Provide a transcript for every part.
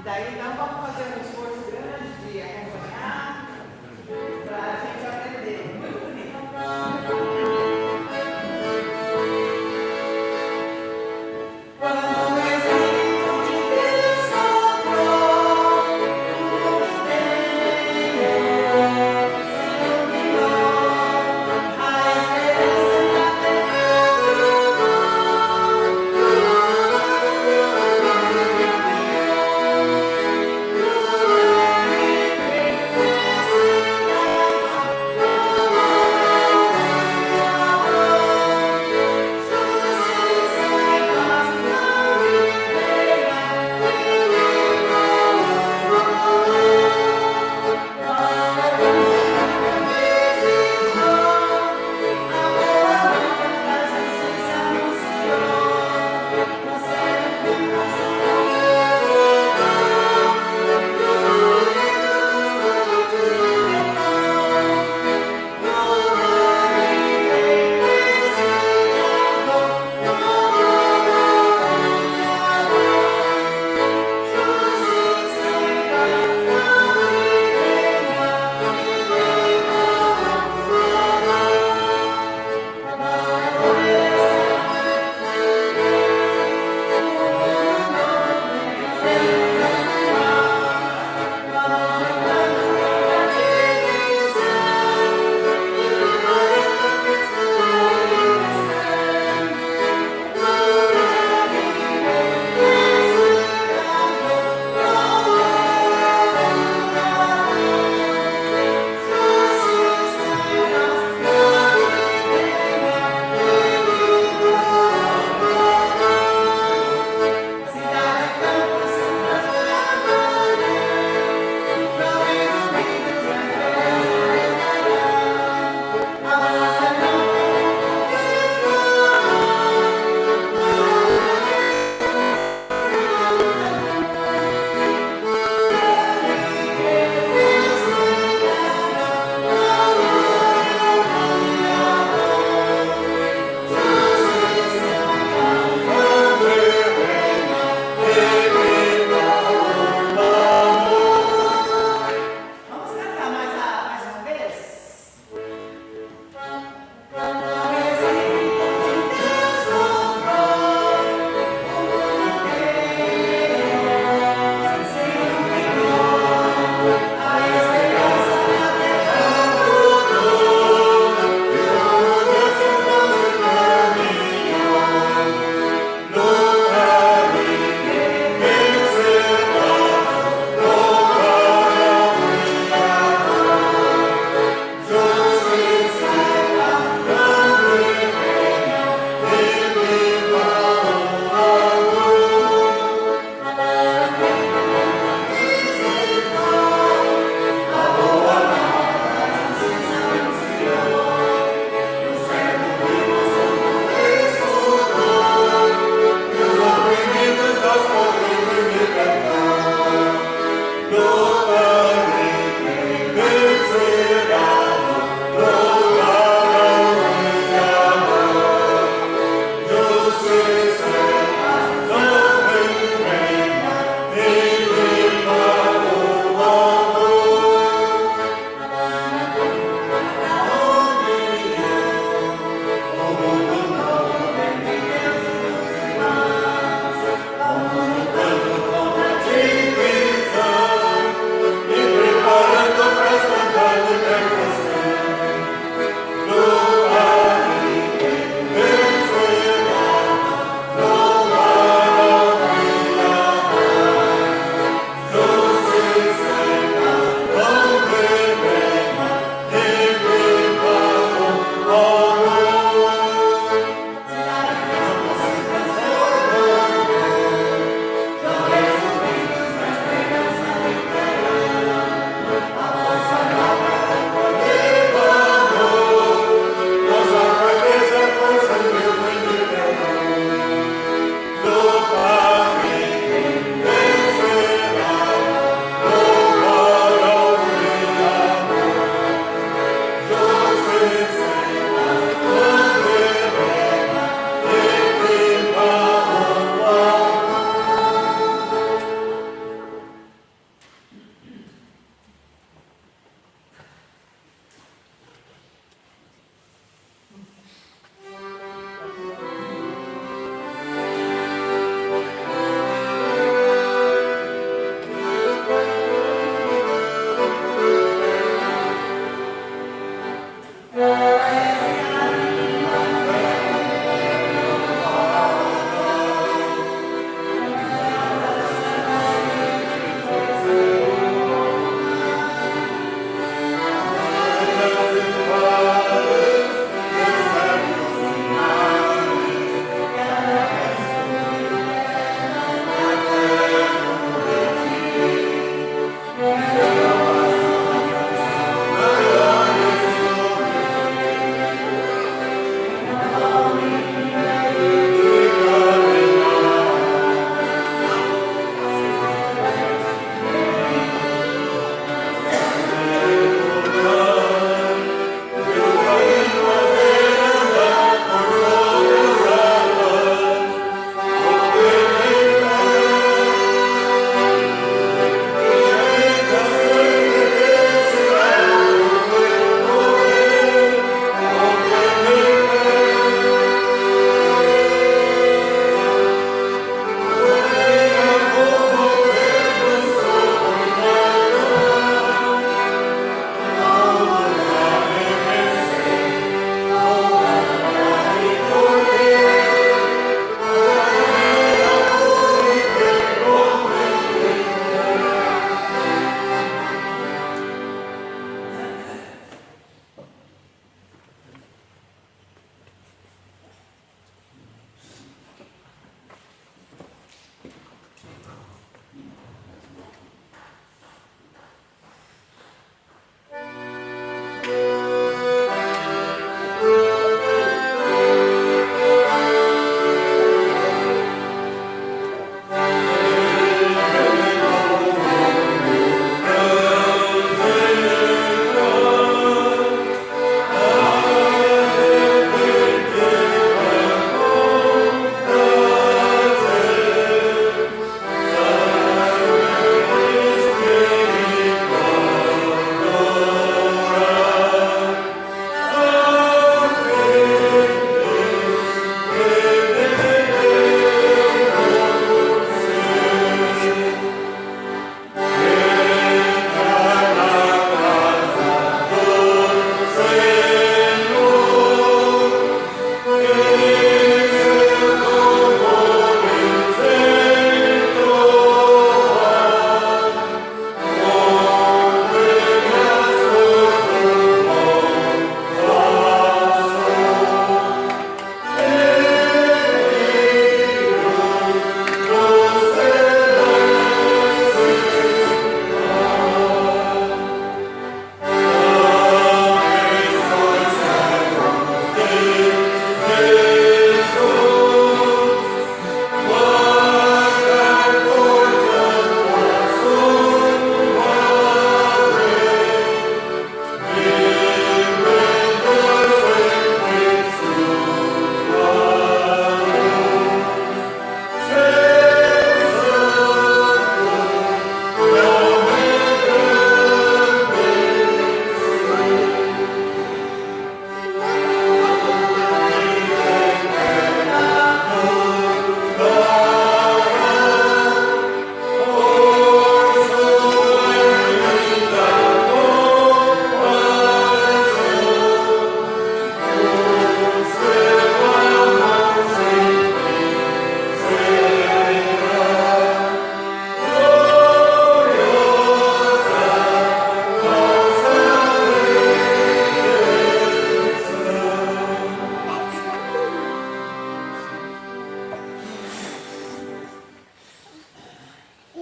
Daí não vamos fazer um esforço grande de acompanhar para a gente aprender. Muito bonito. Quando o Espírito de Deus soprou, tudo veio, se iluminou, a esperança da terra.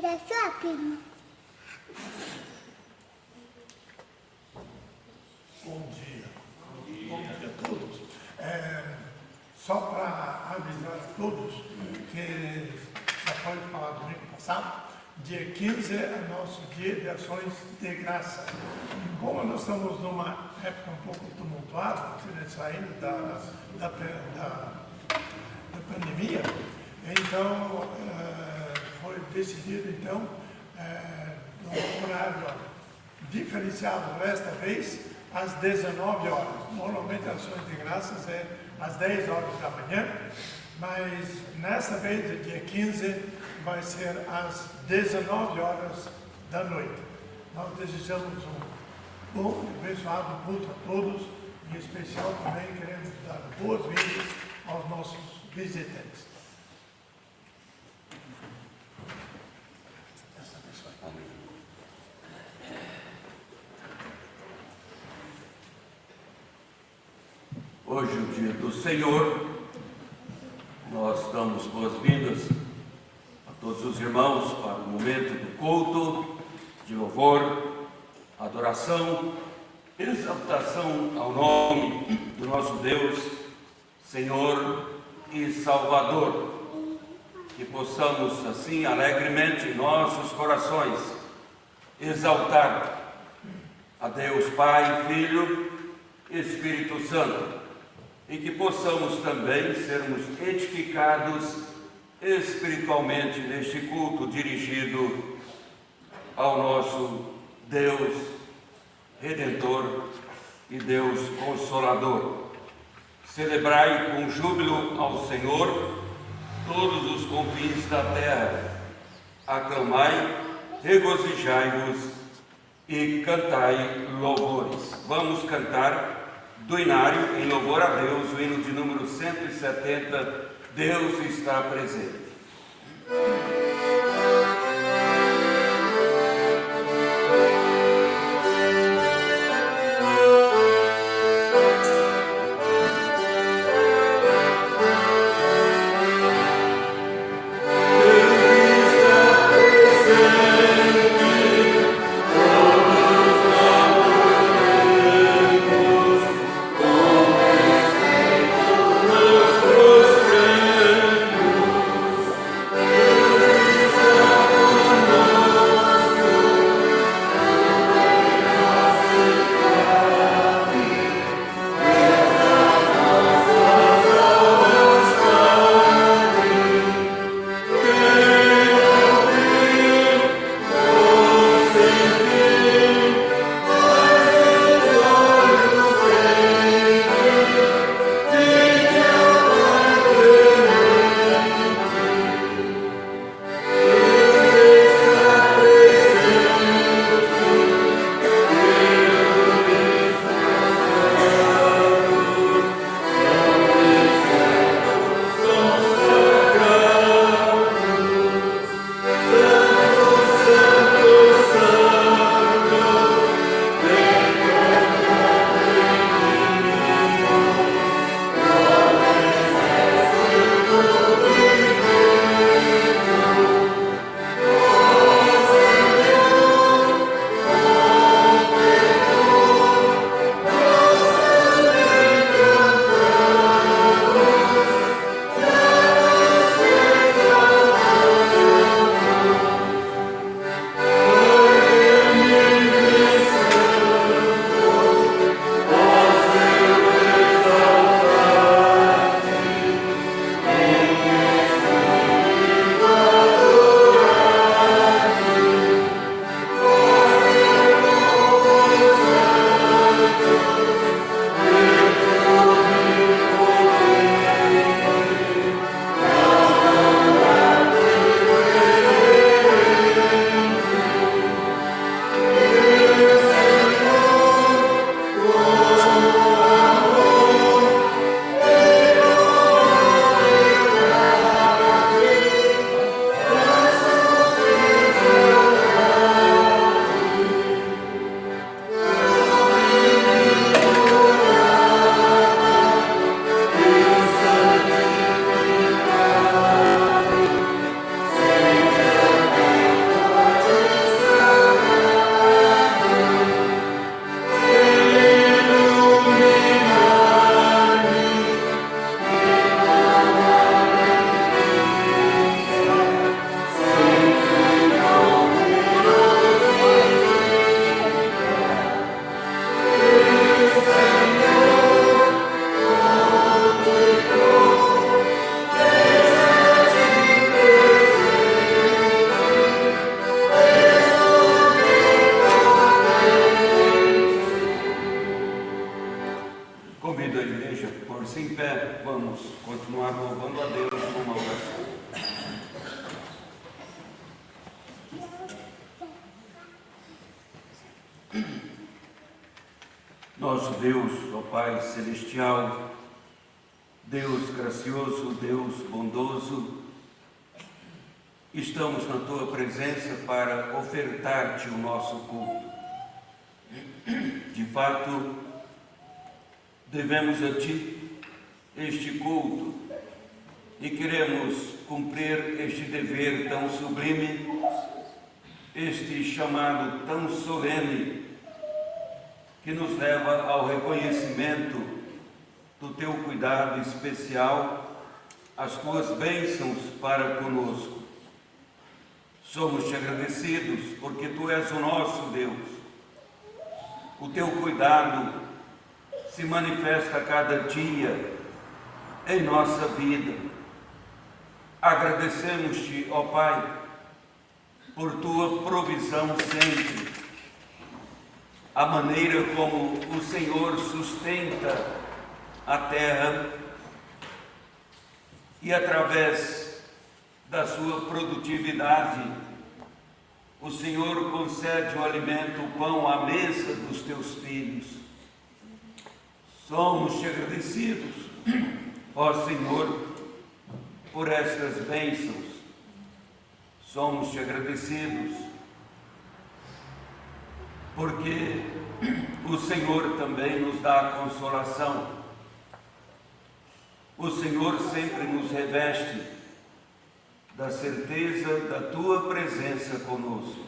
da sua prima. Bom dia. Bom dia a todos. Só para avisar a todos que já foi falado domingo passado, dia 15 é nosso dia de ações de graça. Como nós estamos numa época um pouco tumultuada, saindo da pandemia, então foi decidido um horário diferenciado desta vez às 19 horas. Normalmente as ações de graças é às 10 horas da manhã, mas nesta vez, dia 15, vai ser às 19 horas da noite. Nós desejamos um bom e abençoado culto a todos, e em especial também queremos dar boas-vindas aos nossos visitantes. Hoje, o dia do Senhor, nós damos boas-vindas a todos os irmãos para o momento do culto, de louvor, adoração, exaltação ao nome do nosso Deus, Senhor e Salvador. Que possamos, assim, alegremente em nossos corações, exaltar a Deus Pai, Filho e Espírito Santo. E que possamos também sermos edificados espiritualmente neste culto dirigido ao nosso Deus Redentor e Deus Consolador. Celebrai com júbilo ao Senhor todos os confins da terra. Aclamai, regozijai-vos e cantai louvores. Vamos cantar do Inário, em louvor a Deus, o hino de número 170, Deus está presente. Deus Nosso Deus, ó Pai Celestial, Deus gracioso, Deus bondoso, estamos na Tua presença para ofertar-Te o nosso culto. De fato, devemos a Ti este culto e queremos cumprir este dever tão sublime, este chamado tão solene, que nos leva ao reconhecimento do Teu cuidado especial, as Tuas bênçãos para conosco. Somos-Te agradecidos porque Tu és o nosso Deus. O Teu cuidado se manifesta a cada dia em nossa vida. Agradecemos-Te, ó Pai, por Tua provisão sempre, a maneira como o Senhor sustenta a terra e através da sua produtividade, o Senhor concede o alimento, o pão à mesa dos Teus filhos. Somos-Te agradecidos, ó Senhor, por estas bênçãos. Somos-Te agradecidos porque o Senhor também nos dá a consolação. O Senhor sempre nos reveste da certeza da Tua presença conosco.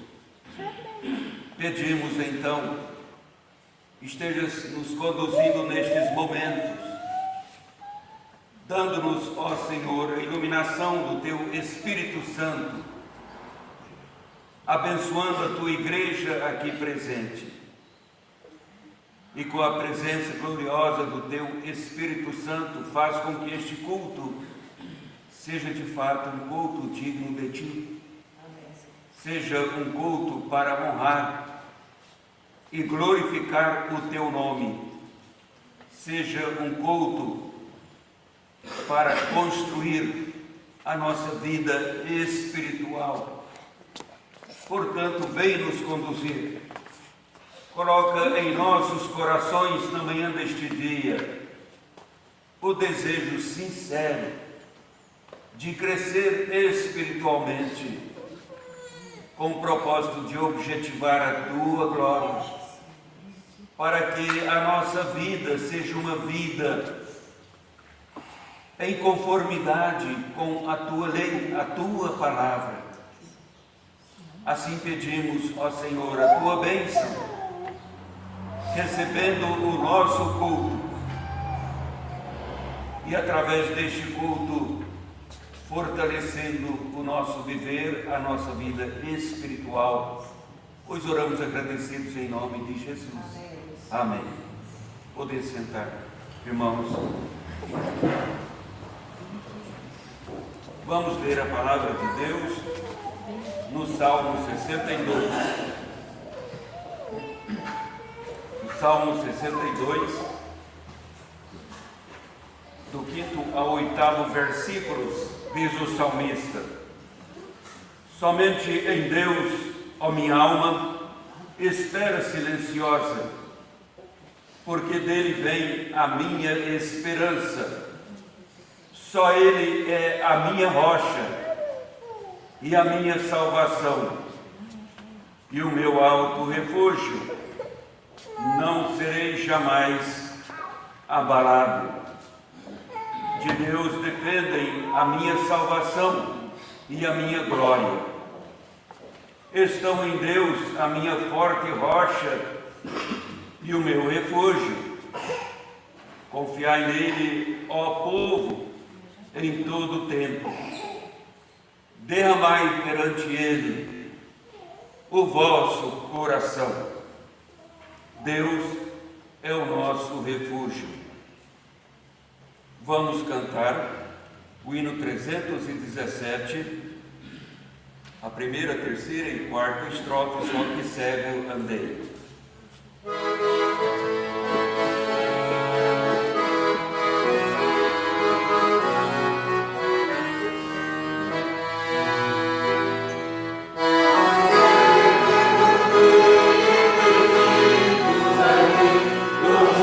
Pedimos então, estejas nos conduzindo nestes momentos, dando-nos, ó Senhor, a iluminação do Teu Espírito Santo, abençoando a Tua igreja aqui presente e com a presença gloriosa do Teu Espírito Santo, faz com que este culto seja de fato um culto digno de Ti, seja um culto para honrar e glorificar o Teu nome, seja um culto para construir a nossa vida espiritual. Portanto, vem nos conduzir. Coloca em nossos corações na manhã deste dia o desejo sincero de crescer espiritualmente, com o propósito de objetivar a Tua glória, para que a nossa vida seja uma vida em conformidade com a Tua lei, a Tua palavra. Assim pedimos, ó Senhor, a Tua bênção, recebendo o nosso culto e através deste culto fortalecendo o nosso viver, a nossa vida espiritual, pois oramos agradecidos em nome de Jesus. Amém. Podem sentar, irmãos. Vamos ler a palavra de Deus no Salmo 62. No Salmo 62, do 5º ao 8º versículos, diz o salmista: somente em Deus, ó minha alma, espera silenciosa, porque dele vem a minha esperança. Só Ele é a minha rocha e a minha salvação, e o meu alto refúgio. Não serei jamais abalado. De Deus dependem a minha salvação e a minha glória. Estão em Deus a minha forte rocha e o meu refúgio. Confiai nele, ó povo, em todo o tempo. Derramai perante ele o vosso coração. Deus é o nosso refúgio. Vamos cantar o hino 317, a primeira, terceira e quarta estrofe, só que cego andei. Lord.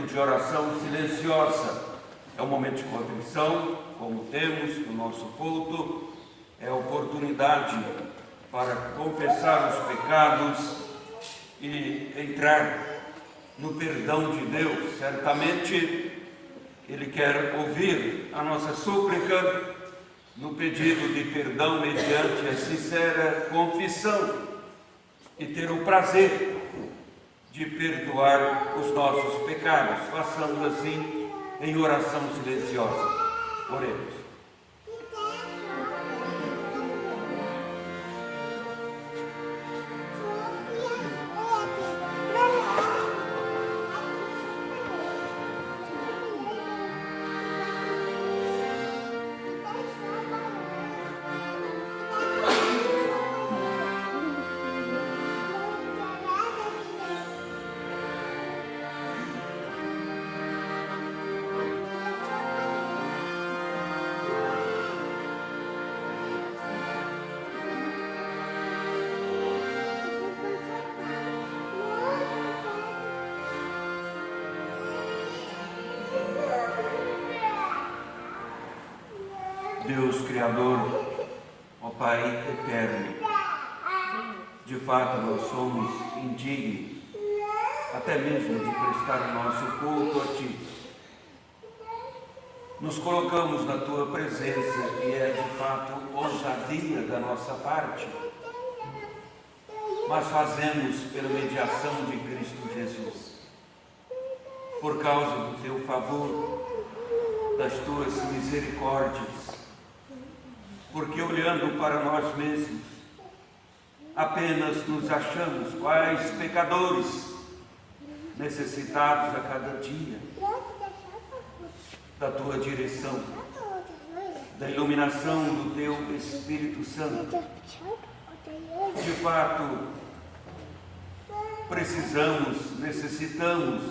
de oração silenciosa. É um momento de contrição, como temos no nosso culto, é a oportunidade para confessar os pecados e entrar no perdão de Deus. Certamente Ele quer ouvir a nossa súplica no pedido de perdão mediante a sincera confissão e ter o prazer de perdoar os nossos pecados. Façamos assim em oração silenciosa. Oremos. Deus Criador, ó Pai eterno, de fato nós somos indignos, até mesmo de prestar o nosso culto a Ti. Nos colocamos na Tua presença e é de fato ousadia da nossa parte, mas fazemos pela mediação de Cristo Jesus, por causa do Teu favor, das Tuas misericórdias, porque olhando para nós mesmos, apenas nos achamos quais pecadores, necessitados a cada dia da Tua direção, da iluminação do Teu Espírito Santo. De fato, precisamos, necessitamos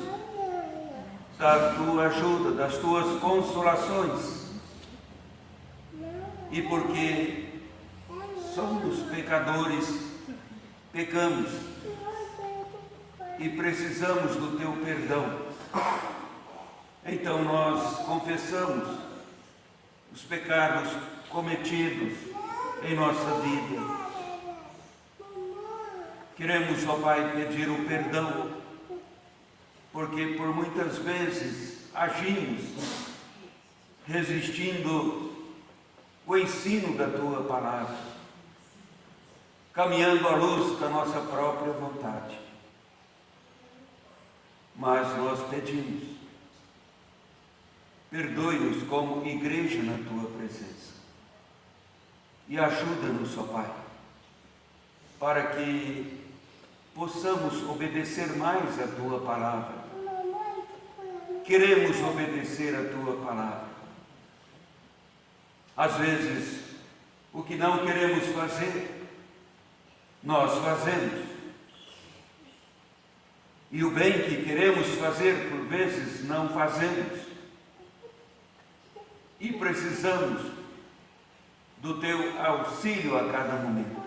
da Tua ajuda, das Tuas consolações. E porque somos pecadores, pecamos e precisamos do Teu perdão. Então nós confessamos os pecados cometidos em nossa vida. Queremos, ó Pai, pedir o perdão, porque por muitas vezes agimos resistindo o ensino da Tua palavra, caminhando à luz da nossa própria vontade. Mas nós pedimos, perdoe-nos como igreja na Tua presença e ajuda-nos, ó Pai, para que possamos obedecer mais a Tua palavra. Queremos obedecer a Tua palavra. Às vezes, o que não queremos fazer, nós fazemos. E o bem que queremos fazer, por vezes, não fazemos. E precisamos do Teu auxílio a cada momento.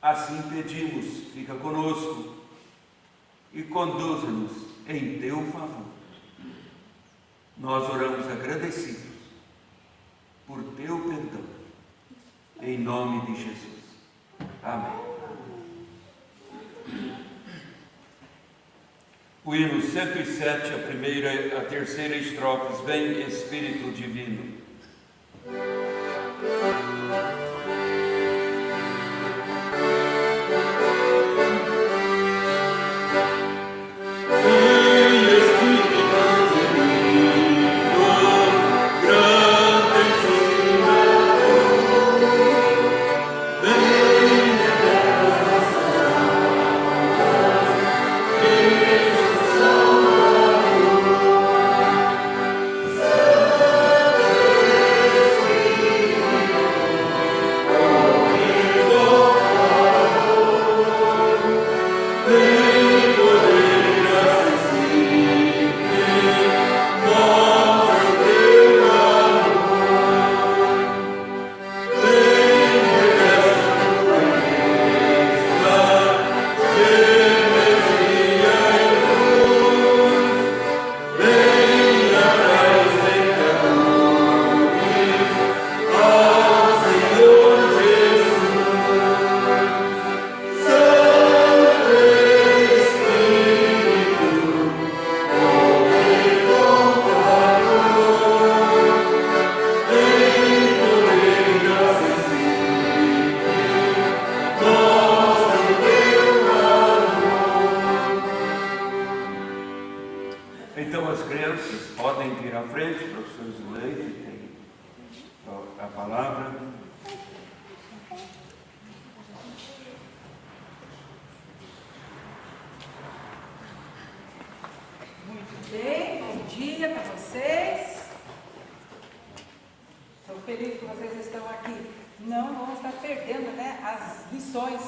Assim pedimos, fica conosco e conduza-nos em Teu favor. Nós oramos agradecidos por Teu perdão, em nome de Jesus. Amém. O hino 107, a primeira e a terceira estrofes, vem Espírito Divino. crianças podem vir à frente, professor Zuleide tem a palavra. Muito bem, bom dia para vocês. Estou feliz que vocês estão aqui. Não vamos estar perdendo, né, as lições.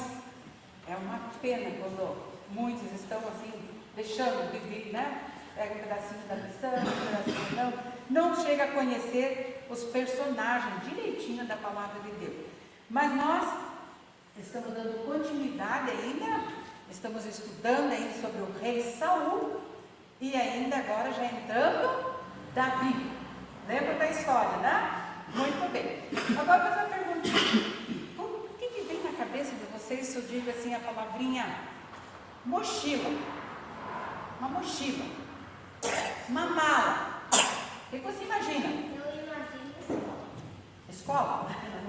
É uma pena quando muitos estão assim, deixando de vir, né? Pega um pedacinho da lição, um pedacinho não chega a conhecer os personagens direitinho da palavra de Deus. Mas nós estamos dando continuidade ainda, estamos estudando ainda sobre o rei Saul e ainda agora já entrando Davi. Lembra da história, né? Muito bem. Agora eu vou fazer uma perguntinha. O que vem na cabeça de vocês se eu digo assim a palavrinha mochila? Uma mochila. Uma mala. O que você imagina? Eu imagino Escola? Na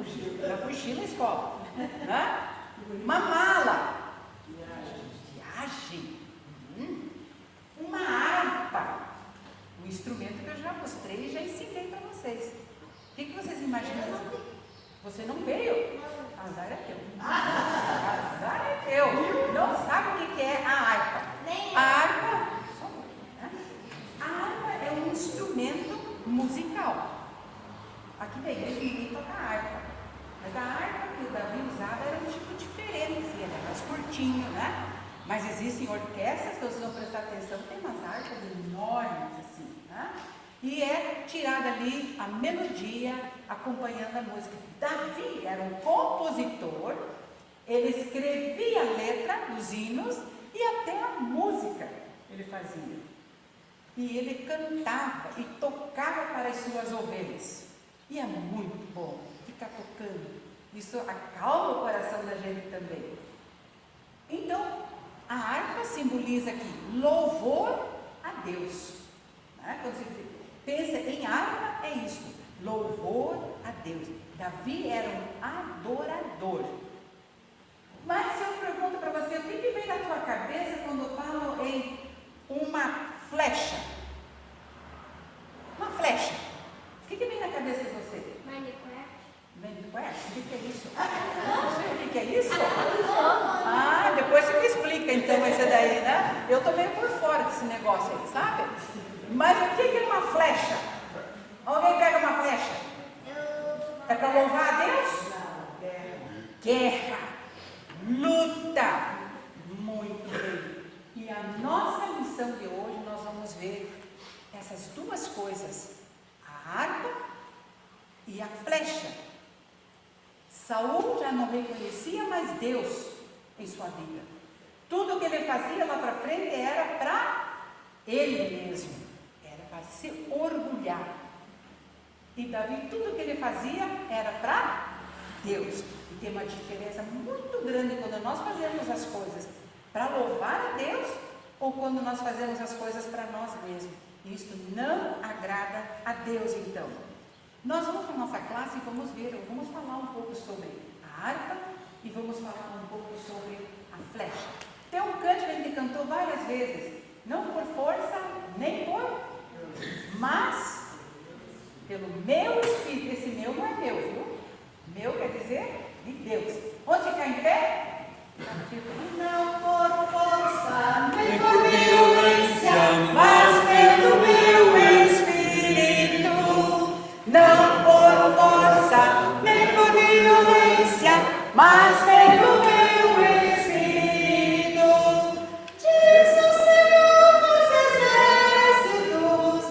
mochila, escola. Né? Uma mala. Viagem. Uma harpa. Um instrumento que eu já mostrei e já ensinei para vocês. O que vocês imaginam? Você não veio? Azar é teu. Azar é teu. Não sabe o que é a harpa. A harpa, a harpa é um instrumento musical. Aqui na igreja ninguém toca harpa. Mas a harpa que o Davi usava era um tipo diferente, assim, era mais curtinho, né? Mas existem orquestras que vocês vão prestar atenção, tem umas harpas enormes assim, né? E é tirada ali a melodia acompanhando a música. Davi era um compositor, ele escrevia a letra dos hinos e até a música ele fazia. E ele cantava e tocava para as suas ovelhas. E é muito bom ficar tocando. Isso acalma o coração da gente também. Então, a harpa simboliza aqui louvor a Deus. Né? Quando você pensa em harpa, é isso, louvor a Deus. Davi era um adorador. Mas se eu pergunto para você, o que vem na tua cabeça quando eu falo em uma flecha? Uma flecha. O que vem na cabeça de você? Minecraft. Minecraft? O que é isso? Não sei o que é isso? Ah, depois você me explica então isso daí, né? Eu estou meio por fora desse negócio aí, sabe? Mas o que é uma flecha? Alguém pega uma flecha? É para louvar a Deus? Guerra, luta. Muito bem. E a nossa lição de hoje nós vamos ver essas duas coisas: a harpa e a flecha. Saul já não reconhecia mais Deus em sua vida. Tudo que ele fazia lá para frente era para ele mesmo. Para se orgulhar. E Davi, tudo que ele fazia era para Deus. E tem uma diferença muito grande quando nós fazemos as coisas para louvar a Deus ou quando nós fazemos as coisas para nós mesmos. E isso não agrada a Deus, então. Nós vamos para a nossa classe e vamos ver, vamos falar um pouco sobre a harpa e vamos falar um pouco sobre a flecha. Tem um canto que a gente cantou várias vezes, não por força nem por, mas pelo meu espírito. Esse meu não é meu, viu? Meu quer dizer de Deus. Onde ficar em pé? Não por força nem por violência, mas pelo meu espírito. Não por força nem por violência, mas pelo meu espírito. Diz o Senhor dos exércitos,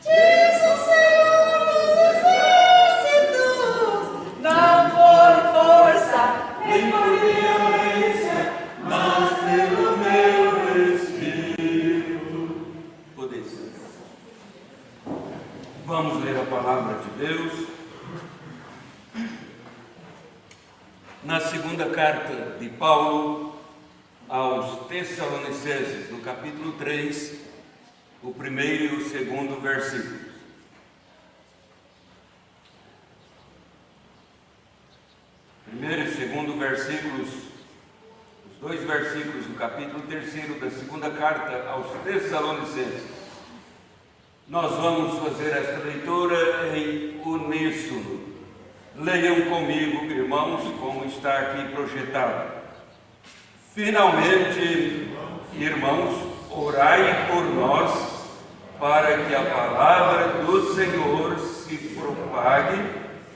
diz o Senhor dos exércitos. Não por força nem por violência, mas pelo meu espírito. Poder ser. Vamos ler a palavra de Deus. Na segunda carta de Paulo aos Tessalonicenses, no capítulo 3, o primeiro e o segundo versículos. Primeiro e segundo versículos, os dois versículos do capítulo 3 da segunda carta aos Tessalonicenses. Nós vamos fazer esta leitura em uníssono. Leiam comigo, irmãos, como está aqui projetado. Finalmente, irmãos, orai por nós, para que a palavra do Senhor se propague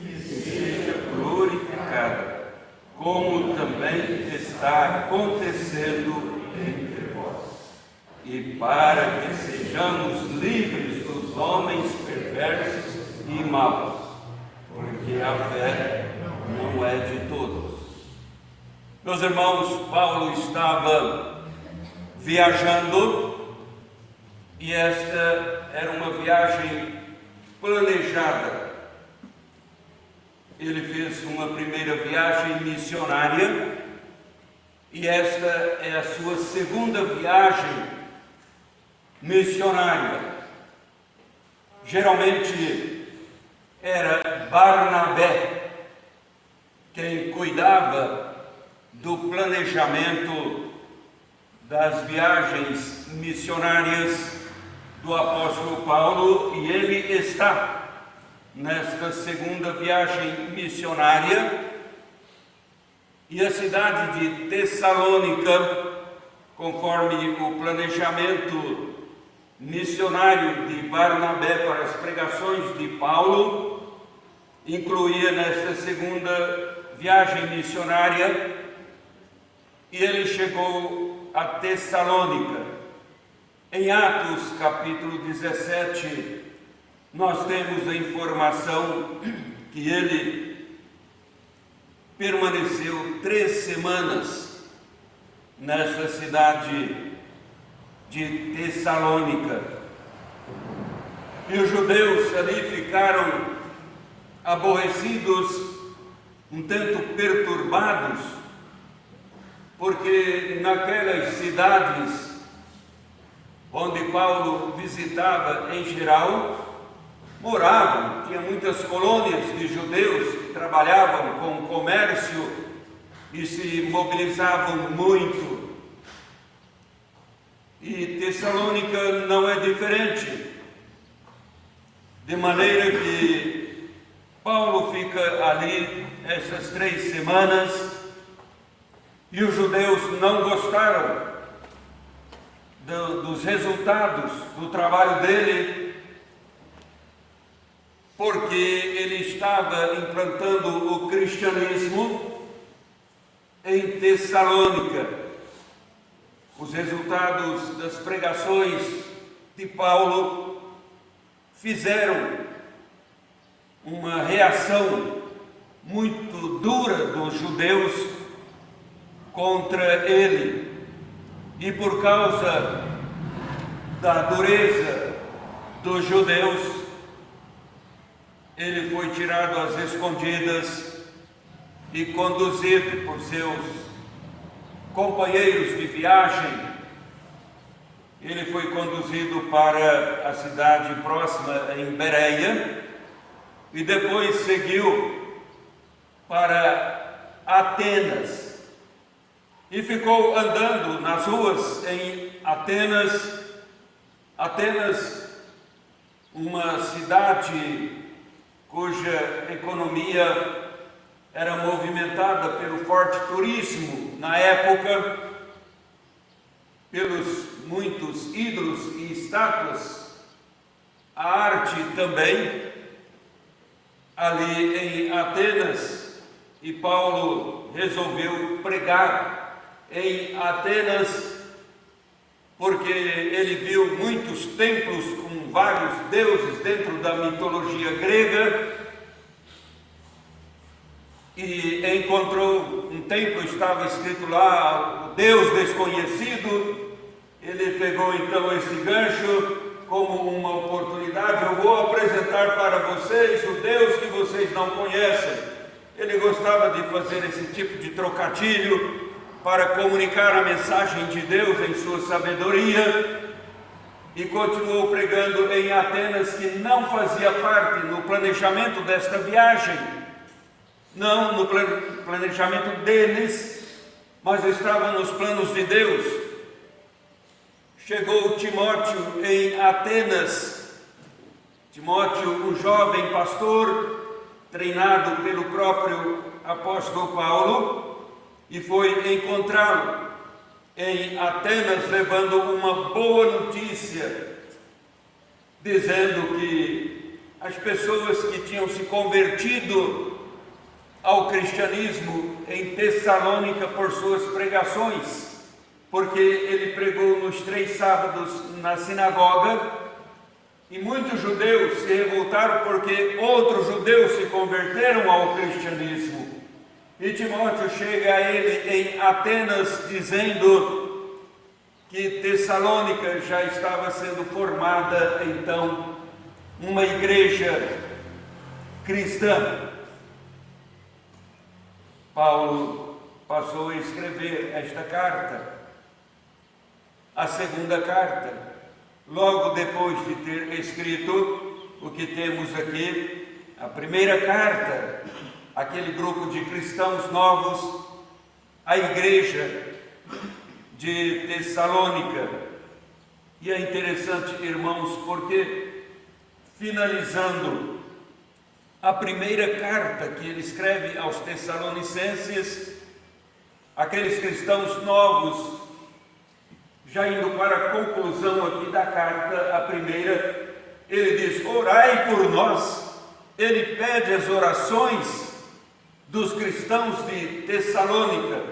e seja glorificada, como também está acontecendo entre vós, e para que sejamos livres dos homens perversos e maus, porque a fé não é de todos. Meus irmãos, Paulo estava viajando, e esta era uma viagem planejada. Ele fez uma primeira viagem missionária, e esta é a sua segunda viagem missionária. Geralmente era Barnabé quem cuidava do planejamento das viagens missionárias do apóstolo Paulo, e ele está nesta segunda viagem missionária. E a cidade de Tessalônica, conforme o planejamento missionário de Barnabé para as pregações de Paulo, incluía nesta segunda viagem missionária, e ele chegou a Tessalônica. Em Atos capítulo 17, nós temos a informação que ele permaneceu 3 semanas nesta cidade de Tessalônica. E os judeus ali ficaram aborrecidos, um tanto perturbados, porque naquelas cidades onde Paulo visitava em geral, moravam, tinha muitas colônias de judeus que trabalhavam com comércio e se mobilizavam muito. E Tessalônica não é diferente, de maneira que Paulo fica ali essas 3 semanas, e os judeus não gostaram dos resultados do trabalho dele, porque ele estava implantando o cristianismo em Tessalônica. Os resultados das pregações de Paulo fizeram uma reação muito dura dos judeus contra ele. E por causa da dureza dos judeus, ele foi tirado às escondidas e conduzido por seus companheiros de viagem. Ele foi conduzido para a cidade próxima, em Bereia, e depois seguiu para Atenas. E ficou andando nas ruas em Atenas. Atenas, uma cidade cuja economia era movimentada pelo forte turismo na época, pelos muitos ídolos e estátuas, a arte também, ali em Atenas. E Paulo resolveu pregar em Atenas, porque ele viu muitos templos com vários deuses dentro da mitologia grega, e encontrou um templo, estava escrito lá, o Deus desconhecido. Ele pegou então esse gancho como uma oportunidade: eu vou apresentar para vocês o Deus que vocês não conhecem. Ele gostava de fazer esse tipo de trocadilho para comunicar a mensagem de Deus em sua sabedoria, e continuou pregando em Atenas, que não fazia parte no planejamento desta viagem, não no planejamento deles, mas estava nos planos de Deus. Chegou Timóteo em Atenas, Timóteo, um jovem pastor, treinado pelo próprio apóstolo Paulo, e foi encontrá-lo em Atenas, levando uma boa notícia, dizendo que as pessoas que tinham se convertido ao cristianismo em Tessalônica por suas pregações, porque ele pregou nos 3 sábados na sinagoga, e muitos judeus se revoltaram porque outros judeus se converteram ao cristianismo. E Timóteo chega a ele em Atenas dizendo que Tessalônica já estava sendo formada então uma igreja cristã. Paulo passou a escrever esta carta, a segunda carta, logo depois de ter escrito o que temos aqui, a primeira carta, aquele grupo de cristãos novos, a igreja de Tessalônica. E é interessante, irmãos, porque finalizando a primeira carta que ele escreve aos Tessalonicenses, aqueles cristãos novos, já indo para a conclusão aqui da carta, a primeira, ele diz: orai por nós. Ele pede as orações dos cristãos de Tessalônica.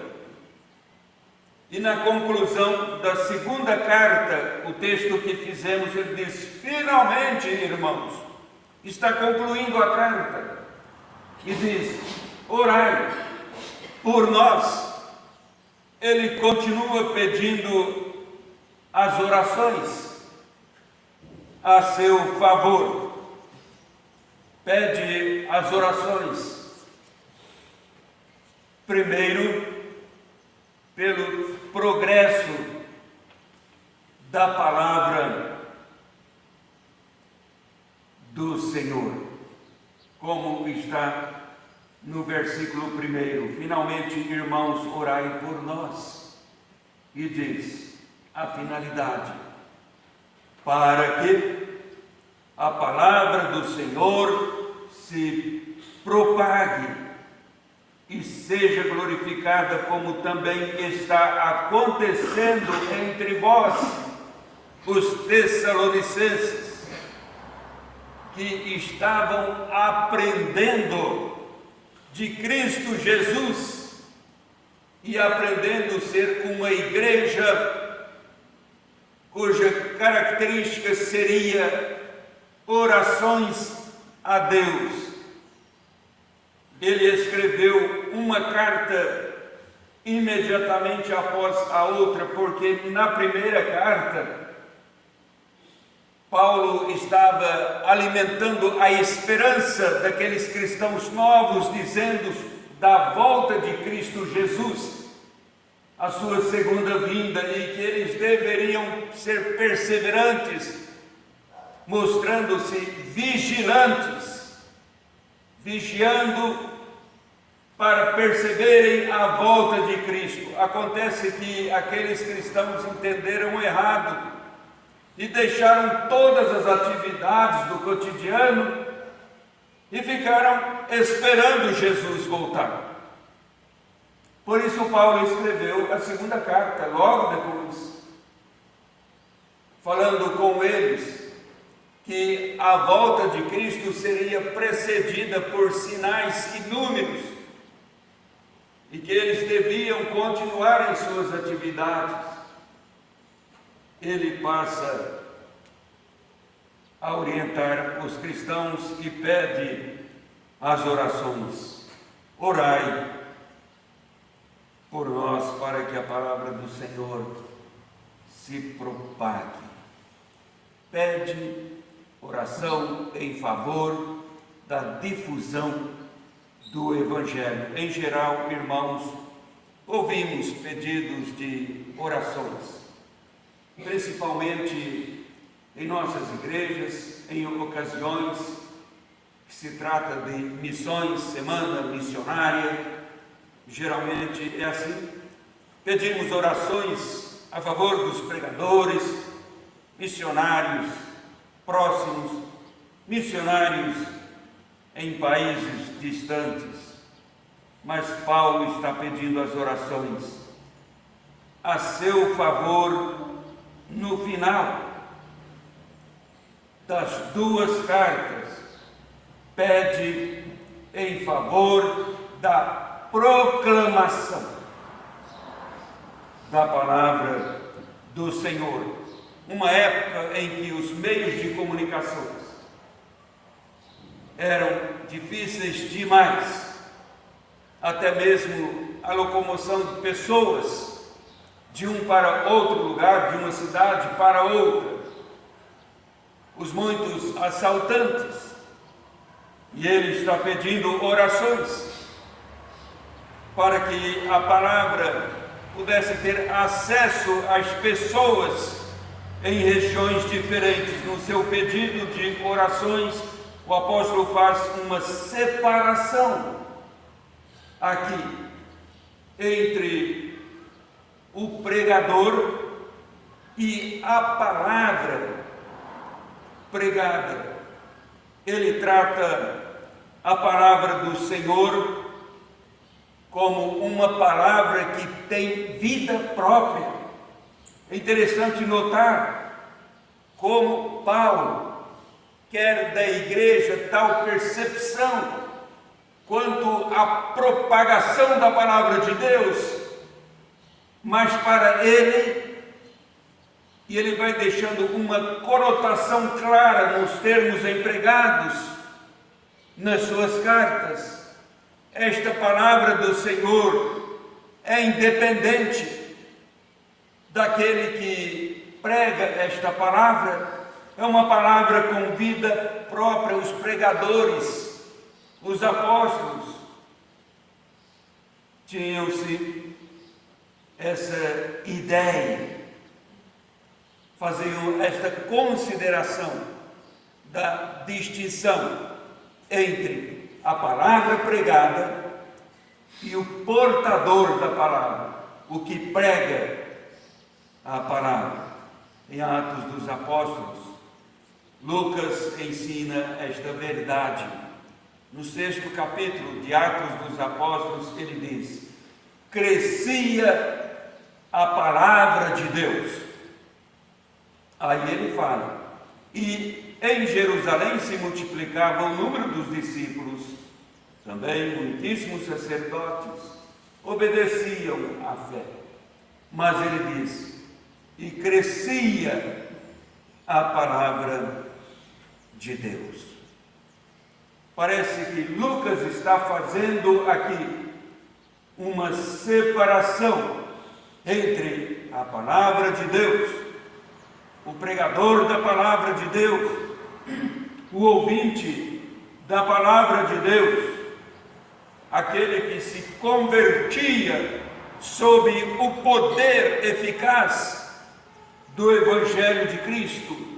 E na conclusão da segunda carta, o texto que fizemos, ele diz: finalmente, irmãos, está concluindo a carta, e diz: orai por nós. Ele continua pedindo as orações a seu favor, pede as orações, primeiro, pelo progresso da palavra do Senhor, como está no versículo 1. Finalmente, irmãos, orai por nós. E diz a finalidade: para que a palavra do Senhor se propague e seja glorificada, como também está acontecendo entre vós, os tessalonicenses, que estavam aprendendo de Cristo Jesus e aprendendo a ser uma igreja cuja característica seria orações a Deus. Ele escreveu uma carta imediatamente após a outra, porque na primeira carta Paulo estava alimentando a esperança daqueles cristãos novos, dizendo da volta de Cristo Jesus, a sua segunda vinda, e que eles deveriam ser perseverantes, mostrando-se vigilantes, vigiando para perceberem a volta de Cristo. Acontece que aqueles cristãos entenderam errado e deixaram todas as atividades do cotidiano e ficaram esperando Jesus voltar. Por isso Paulo escreveu a segunda carta, logo depois, falando com eles que a volta de Cristo seria precedida por sinais inúmeros e que eles deviam continuar em suas atividades. Ele passa a orientar os cristãos e pede as orações. Orai por nós para que a palavra do Senhor se propague. Pede oração em favor da difusão do Evangelho. Em geral, irmãos, ouvimos pedidos de orações, principalmente em nossas igrejas, em ocasiões que se trata de missões, semana missionária. Geralmente é assim. Pedimos orações a favor dos pregadores, missionários próximos, missionários em países distantes, mas Paulo está pedindo as orações a seu favor no final das duas cartas. Pede em favor da proclamação da palavra do Senhor. Uma época em que os meios de comunicações eram difíceis demais, até mesmo a locomoção de pessoas de um para outro lugar, de uma cidade para outra, os muitos assaltantes, e ele está pedindo orações para que a palavra pudesse ter acesso às pessoas em regiões diferentes. No seu pedido de orações, o apóstolo faz uma separação aqui entre o pregador e a palavra pregada. Ele trata a palavra do Senhor como uma palavra que tem vida própria. É interessante notar como Paulo quer da igreja tal percepção quanto à propagação da palavra de Deus, mas para ele, e ele vai deixando uma conotação clara nos termos empregados nas suas cartas. Esta palavra do Senhor é independente daquele que prega esta palavra. É uma palavra com vida própria. Os pregadores, os apóstolos, tinham-se essa ideia, faziam esta consideração da distinção entre a palavra pregada e o portador da palavra, o que prega a palavra. Em Atos dos Apóstolos, Lucas ensina esta verdade. No 6º capítulo de Atos dos Apóstolos, ele diz: crescia a palavra de Deus. Aí ele fala: e em Jerusalém se multiplicava o número dos discípulos, também muitíssimos sacerdotes obedeciam à fé. Mas ele diz: e crescia a palavra de Deus. Parece que Lucas está fazendo aqui uma separação entre a palavra de Deus, o pregador da palavra de Deus, o ouvinte da palavra de Deus, aquele que se convertia sob o poder eficaz do Evangelho de Cristo.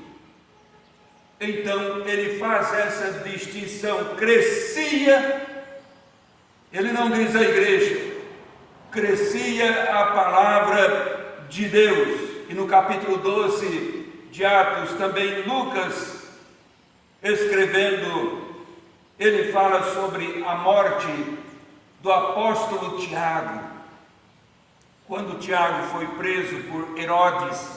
Então ele faz essa distinção: crescia, ele não diz a igreja, crescia a palavra de Deus. E no capítulo 12 de Atos, também Lucas, escrevendo, ele fala sobre a morte do apóstolo Tiago. Quando Tiago foi preso por Herodes,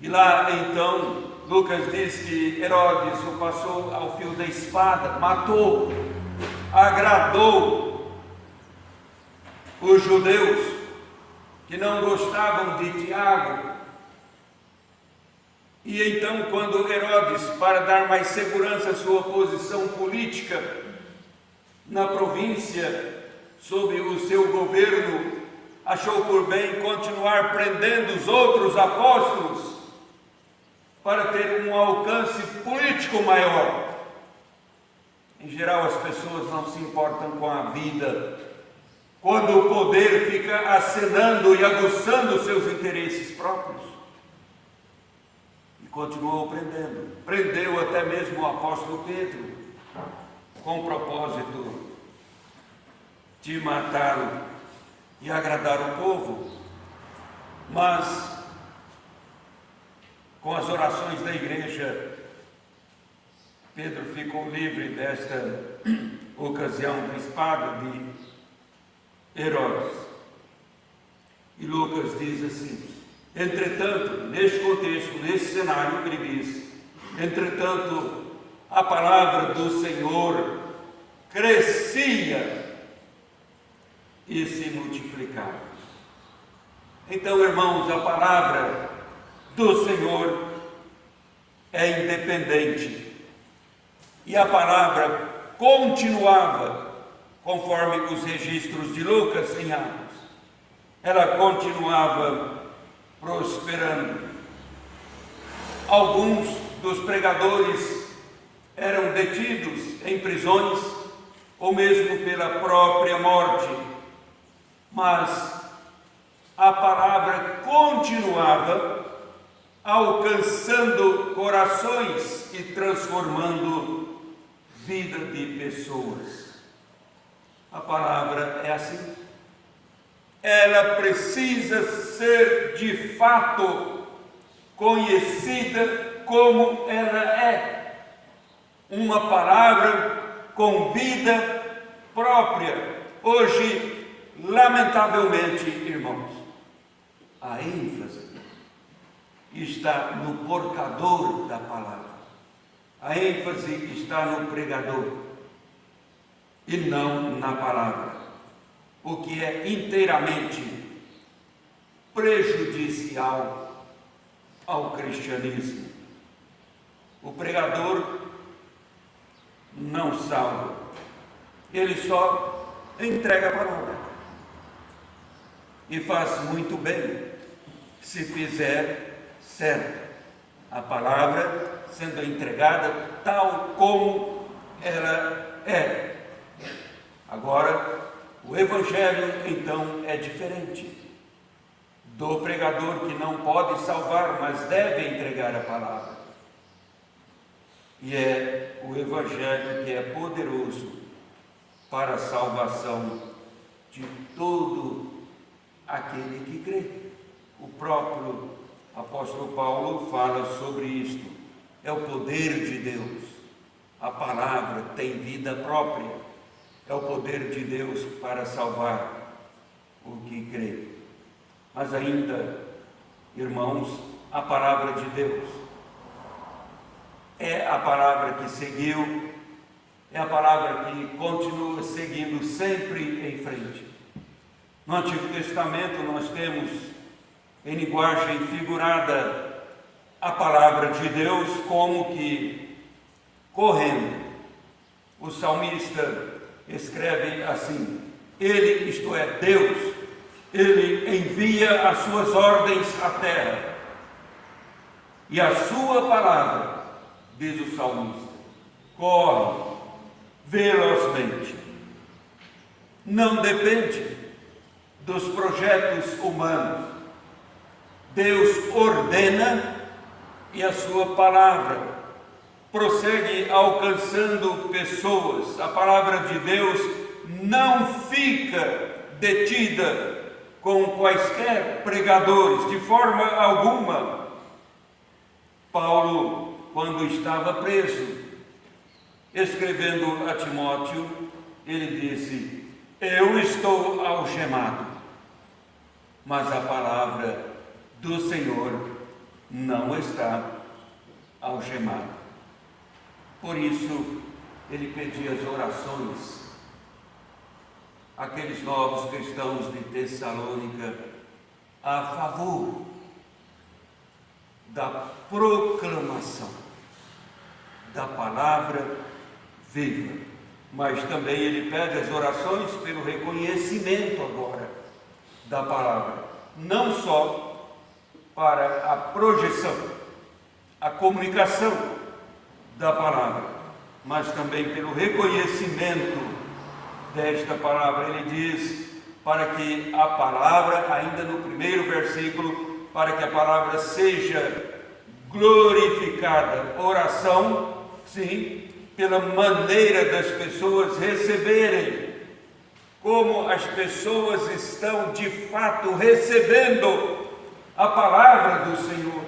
e lá então Lucas diz que Herodes o passou ao fio da espada, matou, agradou os judeus que não gostavam de Tiago. E então, quando Herodes, para dar mais segurança à sua posição política na província, sob o seu governo, achou por bem continuar prendendo os outros apóstolos para ter um alcance político maior. Em geral, as pessoas não se importam com a vida quando o poder fica acenando e aguçando seus interesses próprios. E continuou prendendo. Prendeu até mesmo o apóstolo Pedro, com o propósito de matá-lo e agradar o povo. Mas com as orações da igreja, Pedro ficou livre desta ocasião da espada de Herodes. E Lucas diz assim: entretanto, neste contexto, nesse cenário, ele diz: entretanto, a palavra do Senhor crescia e se multiplicava. Então, irmãos, a palavra do Senhor é independente. E a palavra continuava, conforme os registros de Lucas em Atos. Ela continuava prosperando. Alguns dos pregadores eram detidos em prisões ou mesmo pela própria morte, mas a palavra continuava alcançando corações e transformando vida de pessoas. A palavra é assim. Ela precisa ser de fato conhecida como ela é. Uma palavra com vida própria. Hoje, lamentavelmente, irmãos, a ênfase está no portador da palavra. A ênfase está no pregador e não na palavra, o que é inteiramente prejudicial ao cristianismo. O pregador não salva, ele só entrega a palavra. E faz muito bem se fizer certo. A palavra sendo entregada tal como ela é. Agora, o Evangelho, então, é diferente do pregador que não pode salvar, mas deve entregar a palavra. E é o Evangelho que é poderoso para a salvação de todo aquele que crê. O próprio apóstolo Paulo fala sobre isto. É o poder de Deus. A palavra tem vida própria. É o poder de Deus para salvar o que crê. Mas ainda, irmãos, a palavra de Deus é a palavra que seguiu, é a palavra que continua seguindo sempre em frente. No Antigo Testamento nós temos, em linguagem figurada, a palavra de Deus como que correndo. O salmista escreve assim: Ele, isto é, Deus, Ele envia as suas ordens à terra, e a sua palavra, diz o salmista, corre velozmente. Não depende dos projetos humanos. Deus ordena e a sua palavra prossegue alcançando pessoas. A palavra de Deus não fica detida com quaisquer pregadores, de forma alguma. Paulo, quando estava preso, escrevendo a Timóteo, ele disse: eu estou algemado, mas a palavra do Senhor não está algemada. Por isso, ele pedia as orações àqueles novos cristãos de Tessalônica a favor da proclamação da palavra viva. Mas também ele pede as orações pelo reconhecimento agora da palavra, não só para a projeção, a comunicação da palavra, mas também pelo reconhecimento desta palavra. Ele diz para que a palavra, ainda no primeiro versículo, para que a palavra seja glorificada. Oração, sim, pela maneira das pessoas receberem, como as pessoas estão de fato recebendo a palavra do Senhor.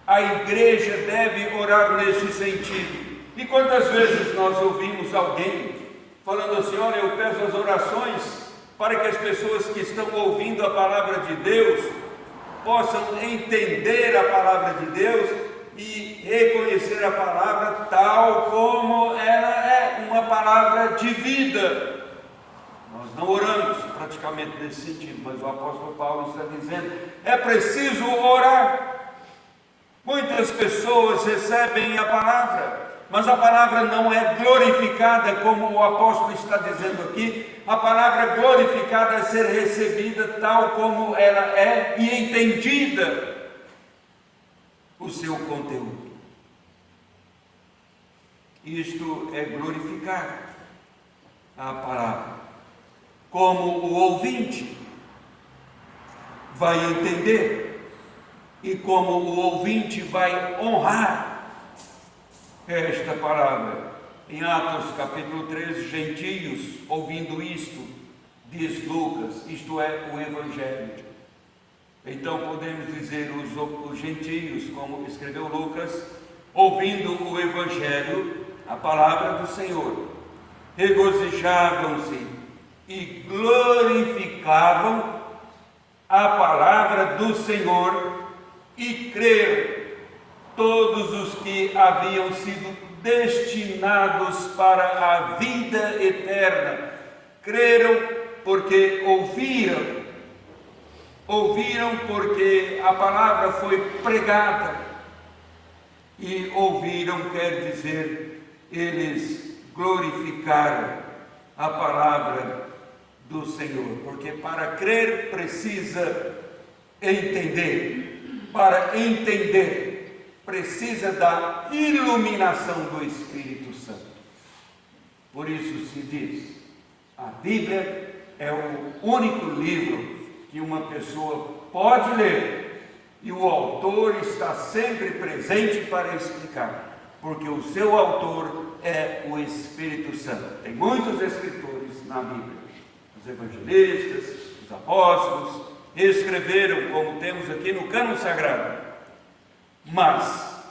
A igreja deve orar nesse sentido. E quantas vezes nós ouvimos alguém falando assim: olha, eu peço as orações para que as pessoas que estão ouvindo a palavra de Deus possam entender a palavra de Deus e reconhecer a palavra tal como ela é, uma palavra de vida. Nós não oramos praticamente nesse sentido, mas o apóstolo Paulo está dizendo: é preciso orar. Muitas pessoas recebem a palavra, mas a palavra não é glorificada, como o apóstolo está dizendo aqui. A palavra glorificada é ser recebida tal como ela é e entendida o seu conteúdo. Isto é glorificar a palavra, como o ouvinte vai entender e como o ouvinte vai honrar esta palavra. Em Atos capítulo 13, gentios ouvindo isto, diz Lucas, isto é o Evangelho. Então podemos dizer os gentios, como escreveu Lucas, ouvindo o Evangelho, a palavra do Senhor, regozijavam-se e glorificavam a palavra do Senhor, e creram todos os que haviam sido destinados para a vida eterna. Creram porque ouviram porque a palavra foi pregada, e ouviram quer dizer, eles glorificaram a palavra do Senhor, porque para crer precisa entender. Para entender, precisa da iluminação do Espírito Santo. Por isso se diz, a Bíblia é o único livro que uma pessoa pode ler, e o autor está sempre presente para explicar, porque o seu autor é o Espírito Santo. Tem muitos escritores na Bíblia, os evangelistas, os apóstolos, escreveram, como temos aqui no cânon sagrado, mas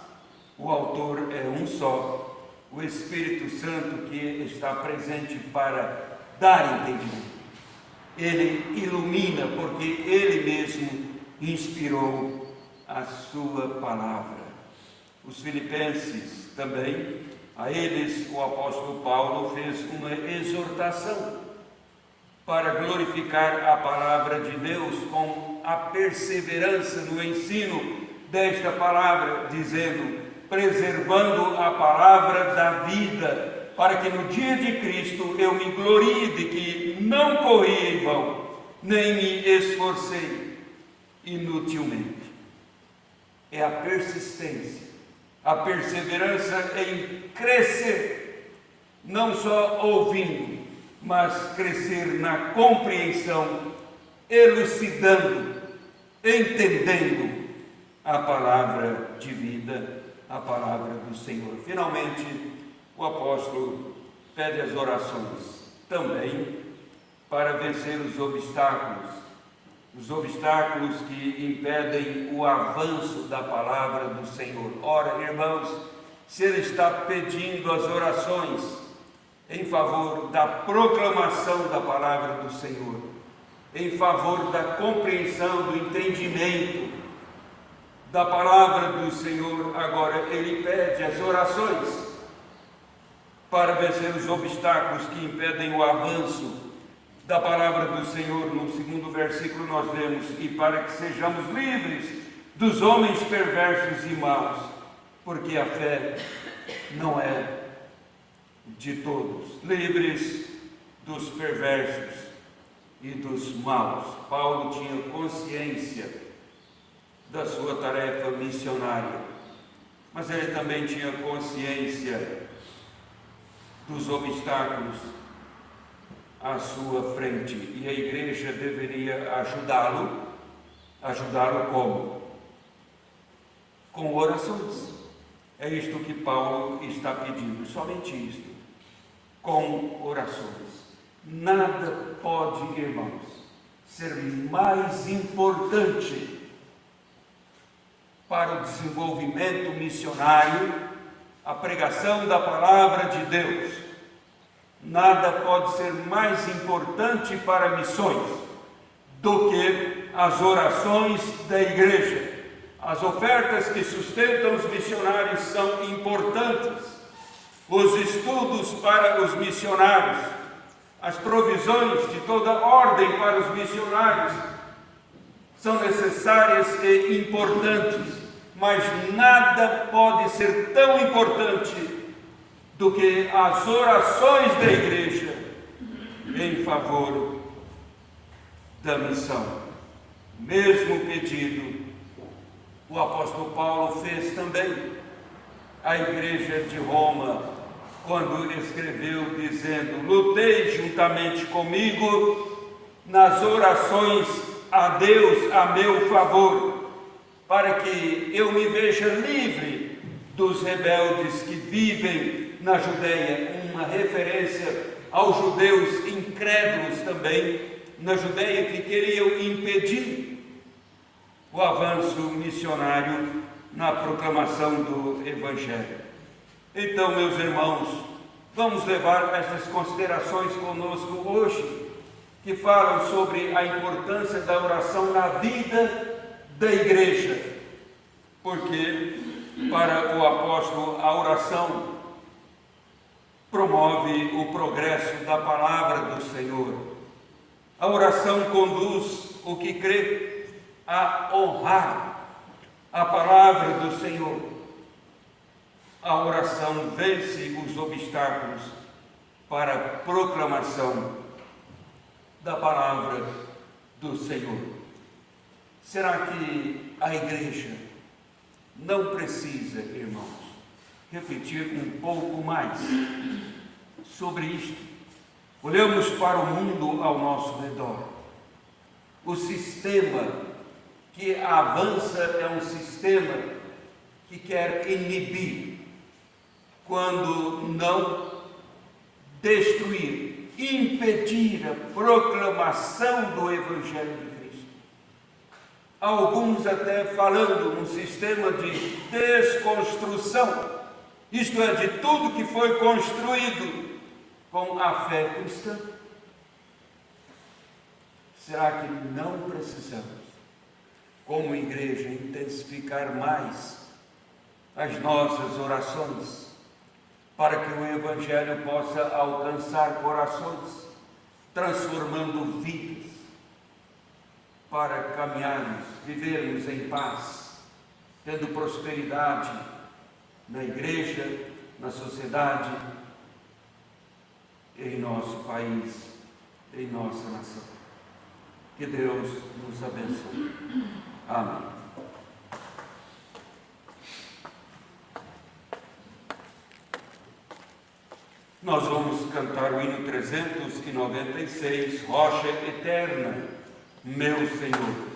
o autor é um só, o Espírito Santo, que está presente para dar entendimento. Ele ilumina, porque ele mesmo inspirou a sua palavra. Os filipenses também, a eles o apóstolo Paulo fez uma exortação para glorificar a palavra de Deus com a perseverança no ensino desta palavra, dizendo: preservando a palavra da vida, para que no dia de Cristo eu me glorie de que não corri em vão, nem me esforcei inutilmente. É a persistência, a perseverança em crescer, não só ouvindo, mas crescer na compreensão, elucidando, entendendo a palavra de vida, a palavra do Senhor. Finalmente, o apóstolo pede as orações também para vencer os obstáculos que impedem o avanço da palavra do Senhor. Ora, irmãos, se ele está pedindo as orações em favor da proclamação da palavra do Senhor, em favor da compreensão, do entendimento da palavra do Senhor, agora ele pede as orações para vencer os obstáculos que impedem o avanço da palavra do Senhor. No segundo versículo nós lemos: e para que sejamos livres dos homens perversos e maus, porque a fé não é de todos, livres dos perversos e dos maus. Paulo tinha consciência da sua tarefa missionária, mas ele também tinha consciência dos obstáculos à sua frente, e a igreja deveria ajudá-lo como? Com orações. É isto que Paulo está pedindo, somente isto, com orações. Nada pode, irmãos, ser mais importante para o desenvolvimento missionário a pregação da palavra de Deus. Nada pode ser mais importante para missões do que as orações da igreja. As ofertas que sustentam os missionários são importantes. Os estudos para os missionários, as provisões de toda ordem para os missionários são necessárias e importantes, mas nada pode ser tão importante do que as orações da igreja em favor da missão. Mesmo pedido o apóstolo Paulo fez também à igreja de Roma, quando escreveu dizendo: lutei juntamente comigo nas orações a Deus a meu favor, para que eu me veja livre dos rebeldes que vivem na Judeia. Uma referência aos judeus incrédulos também na Judeia, que queriam impedir o avanço missionário na proclamação do Evangelho. Então, meus irmãos, vamos levar essas considerações conosco hoje, que falam sobre a importância da oração na vida da igreja, porque para o apóstolo a oração promove o progresso da palavra do Senhor. A oração conduz o que crê a honrar a palavra do Senhor. A oração vence os obstáculos para a proclamação da palavra do Senhor. Será que a igreja não precisa, irmãos, refletir um pouco mais sobre isto? Olhamos para o mundo ao nosso redor. O sistema que avança é um sistema que quer inibir, quando não destruir, impedir a proclamação do Evangelho de Cristo. Alguns até falando num sistema de desconstrução, isto é, de tudo que foi construído com a fé cristã. Será que não precisamos, como igreja, intensificar mais as nossas orações, para que o Evangelho possa alcançar corações, transformando vidas, para caminharmos, vivermos em paz, tendo prosperidade na igreja, na sociedade, em nosso país, em nossa nação. Que Deus nos abençoe. Amém. Nós vamos cantar o hino 396, Rocha Eterna, meu Senhor.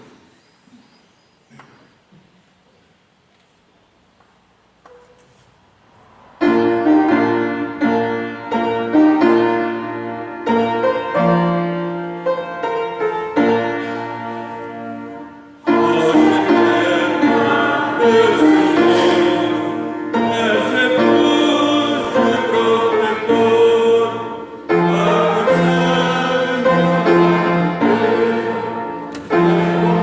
Oh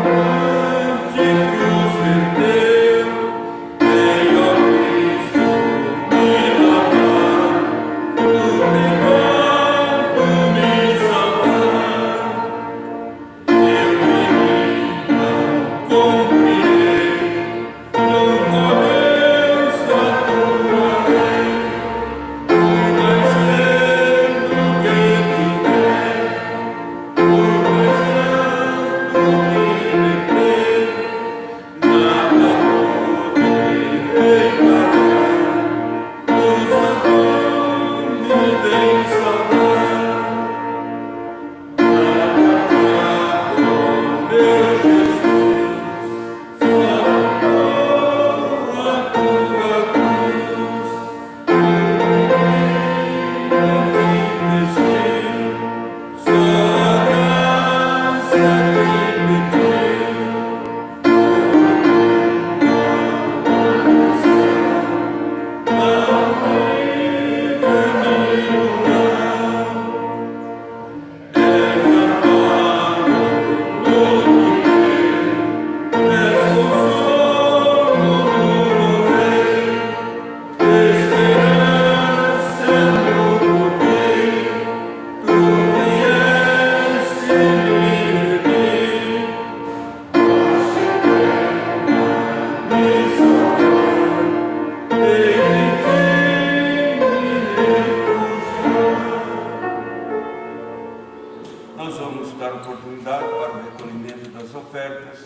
ofertas.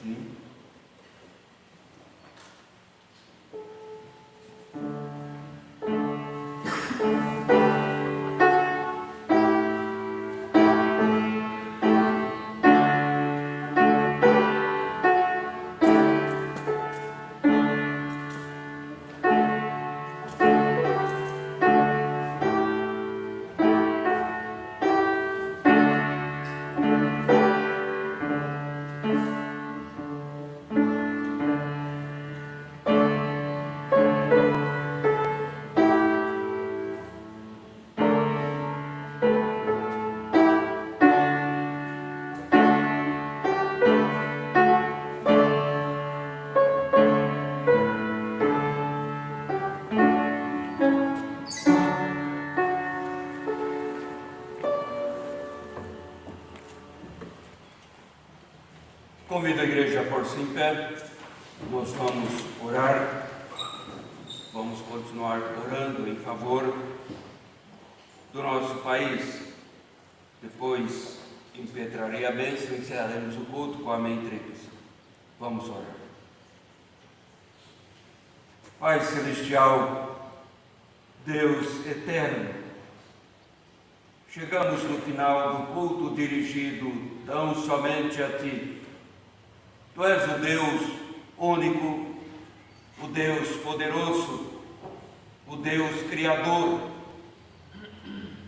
Sim. Convido a igreja a pôr-se em pé. Nós vamos orar. Vamos continuar orando em favor do nosso país. Depois impetrarei a bênção e encerraremos o culto com a amém tríplice. Vamos orar. Pai celestial, Deus eterno, chegamos no final do culto dirigido tão somente a Ti. Tu és o Deus único, o Deus poderoso, o Deus Criador,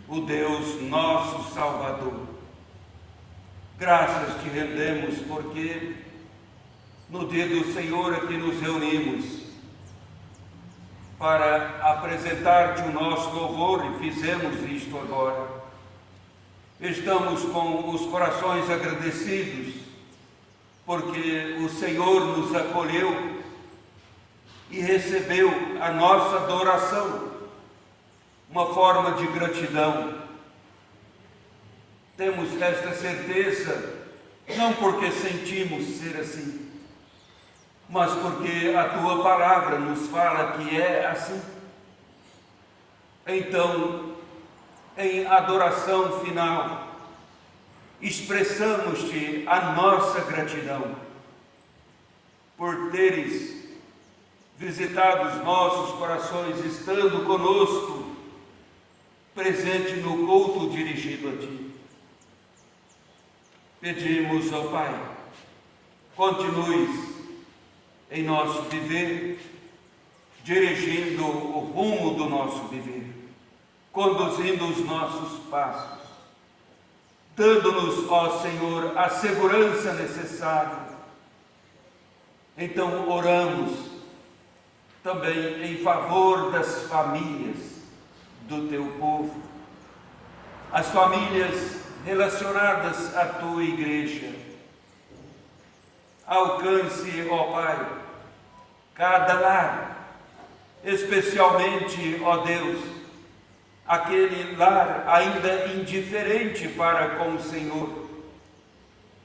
o Deus nosso Salvador. Graças te rendemos porque no dia do Senhor aqui nos reunimos para apresentar-te o nosso louvor e fizemos isto agora. Estamos com os corações agradecidos porque o Senhor nos acolheu e recebeu a nossa adoração, uma forma de gratidão. Temos esta certeza, não porque sentimos ser assim, mas porque a Tua palavra nos fala que é assim. Então, em adoração final, expressamos-te a nossa gratidão por teres visitado os nossos corações, estando conosco, presente no culto dirigido a Ti. Pedimos ao Pai, continues em nosso viver, dirigindo o rumo do nosso viver, conduzindo os nossos passos, dando-nos, ó Senhor, a segurança necessária. Então oramos também em favor das famílias do Teu povo, as famílias relacionadas à Tua igreja. Alcance, ó Pai, cada lar, especialmente, ó Deus, aquele lar ainda indiferente para com o Senhor,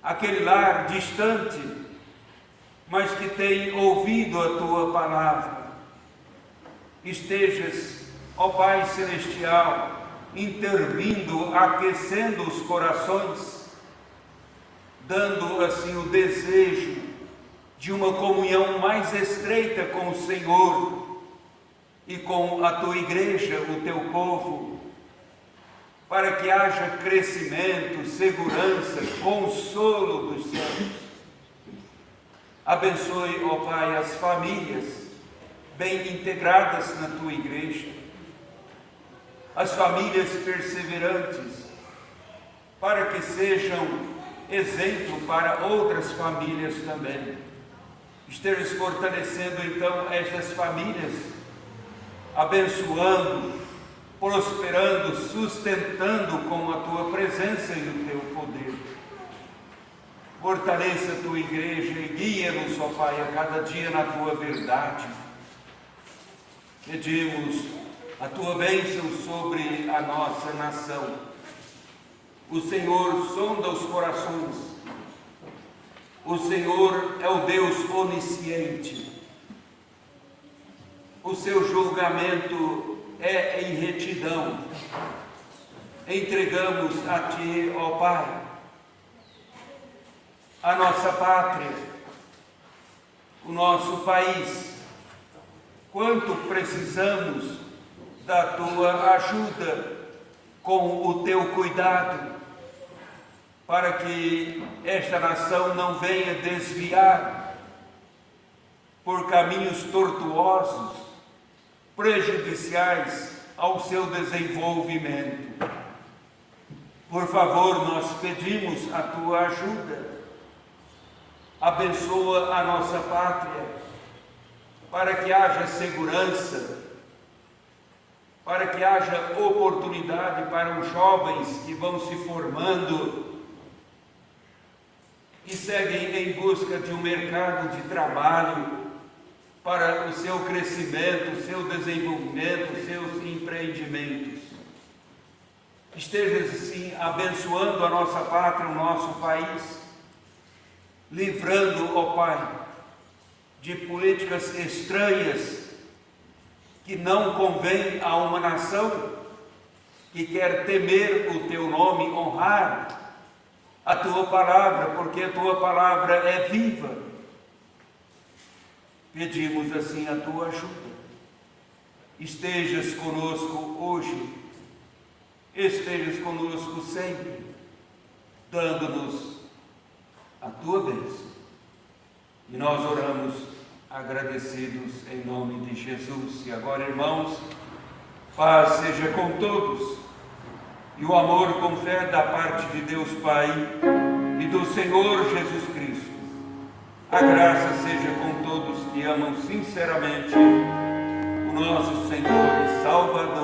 aquele lar distante, mas que tem ouvido a Tua palavra. Estejas, ó Pai celestial, intervindo, aquecendo os corações, dando assim o desejo de uma comunhão mais estreita com o Senhor e com a Tua igreja, o Teu povo, para que haja crescimento, segurança, consolo dos céus. Abençoe, ó Pai, as famílias bem integradas na Tua igreja, as famílias perseverantes, para que sejam exemplo para outras famílias também. Estejas fortalecendo então estas famílias, abençoando, prosperando, sustentando com a Tua presença e o Teu poder. Fortaleça a Tua igreja e guia-nos, ó Pai, a cada dia na Tua verdade. Pedimos a Tua bênção sobre a nossa nação. O Senhor sonda os corações. O Senhor é o Deus onisciente. O Seu julgamento é em retidão. Entregamos a Ti, ó Pai, a nossa pátria, o nosso país. Quanto precisamos da tua ajuda com o teu cuidado, para que esta nação não venha desviar por caminhos tortuosos, prejudiciais ao seu desenvolvimento. Por favor, nós pedimos a tua ajuda. Abençoa a nossa pátria, para que haja segurança, para que haja oportunidade para os jovens que vão se formando e seguem em busca de um mercado de trabalho para o seu crescimento, o seu desenvolvimento, os seus empreendimentos. Esteja assim abençoando a nossa pátria, o nosso país, livrando, ó Pai, de políticas estranhas que não convém a uma nação que quer temer o teu nome, honrar a tua palavra, porque a tua palavra é viva. Pedimos assim a tua ajuda. Estejas conosco hoje, estejas conosco sempre, dando-nos a tua bênção. E nós oramos agradecidos em nome de Jesus. E agora, irmãos, paz seja com todos, e o amor com fé da parte de Deus Pai e do Senhor Jesus Cristo. A graça seja com todos que amam sinceramente o nosso Senhor e Salvador